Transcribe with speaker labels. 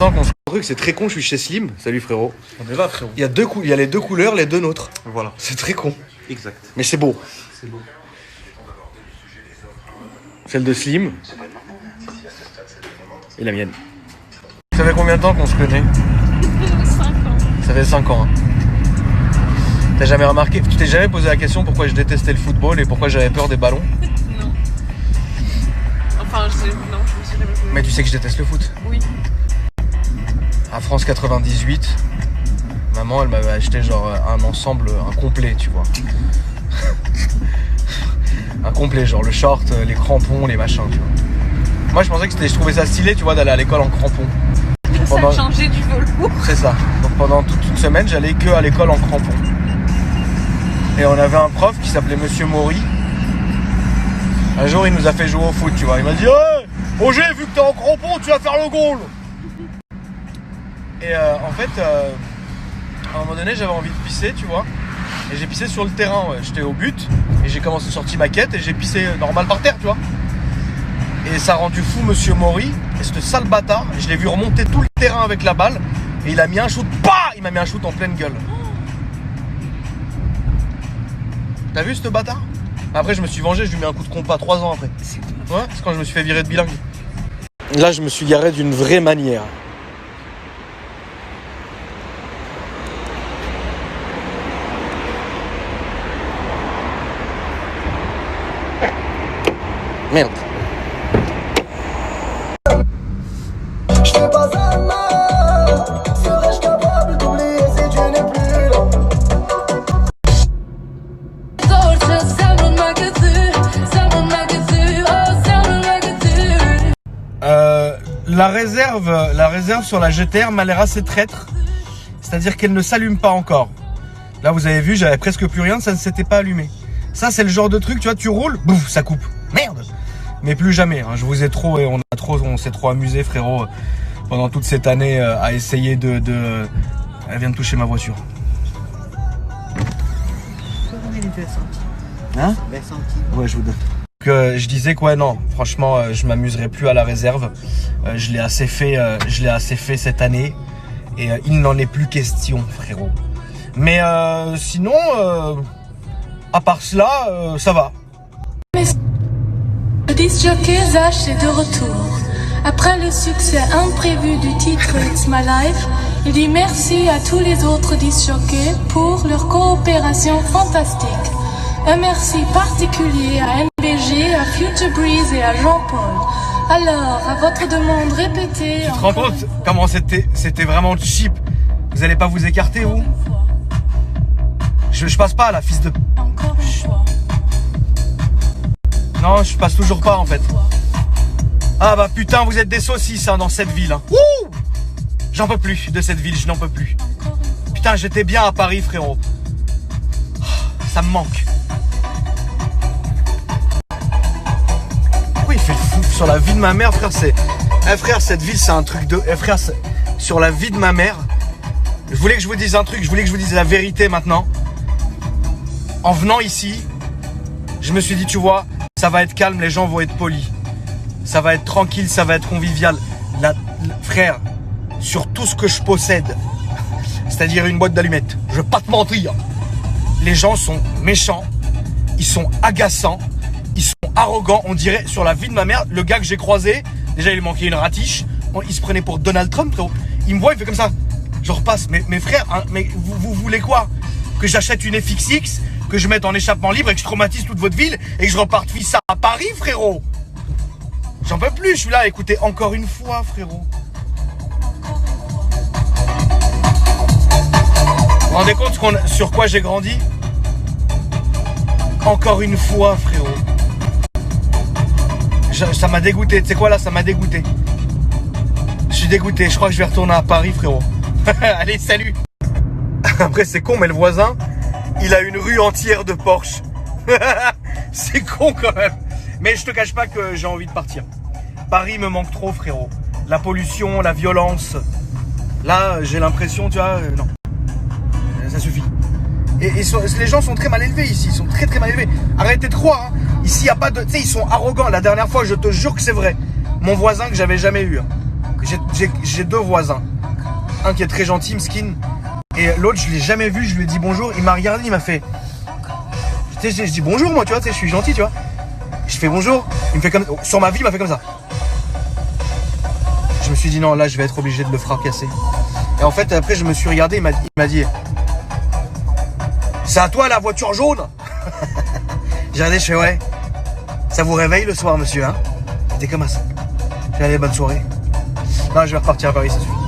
Speaker 1: temps qu'on se... Le truc, c'est très con, je suis chez Slim. Salut frérot.
Speaker 2: On est là, frérot.
Speaker 1: Il y a les deux couleurs, les deux nôtres.
Speaker 2: Voilà.
Speaker 1: C'est très con.
Speaker 2: Exact.
Speaker 1: Mais c'est beau.
Speaker 2: C'est beau.
Speaker 1: Celle de Slim. Et la mienne. Ça fait combien de temps qu'on se connaît?
Speaker 3: 5 ans.
Speaker 1: Ça fait 5 ans. Hein. T'as jamais remarqué, tu t'es jamais posé la question pourquoi je détestais le football et pourquoi j'avais peur des ballons?
Speaker 3: Non. Enfin, non, je me suis jamais posé.
Speaker 1: Mais tu sais que je déteste le foot.
Speaker 3: Oui.
Speaker 1: À France 98, maman, elle m'avait acheté genre un ensemble, un complet, tu vois. Un complet, genre le short, les crampons, les machins, tu vois. Moi, je pensais que je trouvais ça stylé, tu vois, d'aller à l'école en crampons.
Speaker 3: Ça a changé du velours.
Speaker 1: C'est ça. Donc pendant toute une semaine, j'allais que à l'école en crampons. Et on avait un prof qui s'appelait Monsieur Maury. Un jour, il nous a fait jouer au foot, tu vois. Il m'a dit hey, Roger, vu que t'es en crampons, tu vas faire le goal. Et en fait, à un moment donné, j'avais envie de pisser, tu vois. Et j'ai pissé sur le terrain, ouais. J'étais au but. Et j'ai commencé sorti ma quête et j'ai pissé normal par terre, tu vois. Et ça a rendu fou Monsieur Maury. Et ce sale bâtard, je l'ai vu remonter tout le terrain avec la balle. Et il a mis un shoot, il m'a mis un shoot en pleine gueule. T'as vu ce bâtard? Après je me suis vengé, je lui ai mis un coup de compas 3 ans après. Ouais, c'est quand je me suis fait virer de bilingue. Là je me suis garé d'une vraie manière. Merde.
Speaker 4: Je fais pas ça mal. Serais-je capable d'oublier si tu n'es plus là?
Speaker 1: La réserve sur la GTR m'a l'air assez traître. C'est-à-dire qu'elle ne s'allume pas encore. Là vous avez vu, j'avais presque plus rien, ça ne s'était pas allumé. Ça c'est le genre de truc, tu vois, tu roules, bouf, ça coupe. Merde. Mais plus jamais, hein. Je vous ai trop et on s'est trop amusé frérot pendant toute cette année à essayer de... Elle vient de toucher ma voiture. Hein? Ouais, je vous donne. Donc, je disais que ouais non, franchement je m'amuserai plus à la réserve. Je l'ai assez fait cette année et il n'en est plus question frérot. Mais sinon à part cela ça va.
Speaker 5: Le disc jockey Zach est de retour. Après le succès imprévu du titre It's My Life, il dit merci à tous les autres disc jockeys pour leur coopération fantastique. Un merci particulier à NBG, à Future Breeze et à Jean-Paul. Alors, à votre demande répétée...
Speaker 1: Tu te rends compte comment c'était vraiment cheap? Vous allez pas vous écarter vous? Je passe pas là, fils de...
Speaker 5: Encore une fois.
Speaker 1: Non, je passe toujours pas en fait. Ah bah putain, vous êtes des saucisses hein, dans cette ville. Hein. Ouh, j'en peux plus de cette ville, je n'en peux plus. Putain, j'étais bien à Paris frérot. Ça me manque. Pourquoi il fait le fou sur la vie de ma mère frère? Frère, cette ville c'est un truc de... frère, sur la vie de ma mère. Je voulais que je vous dise un truc, je voulais que je vous dise la vérité maintenant. En venant ici, je me suis dit tu vois, ça va être calme, les gens vont être polis. Ça va être tranquille, ça va être convivial. Frère, sur tout ce que je possède, c'est-à-dire une boîte d'allumettes, je vais pas te mentir. Les gens sont méchants, ils sont agaçants, ils sont arrogants. On dirait, sur la vie de ma mère, le gars que j'ai croisé, déjà il manquait une ratiche, il se prenait pour Donald Trump, frérot. Il me voit, il fait comme ça. Je repasse, mais frère, hein, mais vous voulez quoi? Que j'achète une FXX, que je mette en échappement libre et que je traumatise toute votre ville et que je reparte fissa à Paris, frérot? J'en peux plus, je suis là à écouter encore une fois, frérot. Vous vous rendez compte sur quoi j'ai grandi? Encore une fois, frérot. Ça m'a dégoûté, tu sais quoi là, ça m'a dégoûté. Je suis dégoûté, je crois que je vais retourner à Paris, frérot. Allez, salut. Après c'est con, mais le voisin, il a une rue entière de Porsche. C'est con quand même. Mais je te cache pas que j'ai envie de partir. Paris me manque trop, frérot. La pollution, la violence. Là, j'ai l'impression, tu vois, non. Ça suffit. Et les gens sont très mal élevés ici. Ils sont très très mal élevés. Arrêtez de croire. Hein. Ici, il n'y a pas de... Tu sais, ils sont arrogants. La dernière fois, je te jure que c'est vrai. Mon voisin que j'avais jamais eu. Hein. j'ai deux voisins. Un qui est très gentil, Mskin. Et l'autre, je l'ai jamais vu, je lui ai dit bonjour. Il m'a regardé, il m'a fait... Tu sais, je dis bonjour, moi, tu vois, tu sais, je suis gentil, tu vois. Je fais bonjour. Il me fait comme... Sur ma vie, il m'a fait comme ça. Je me suis dit non, là, je vais être obligé de le fracasser. Et en fait, après, je me suis regardé, il m'a dit... C'est à toi, la voiture jaune. J'ai regardé, je fais ouais. Ça vous réveille le soir, monsieur, hein? C'était comme ça. J'ai allé, bonne soirée. Non, je vais repartir à Paris, ça suffit.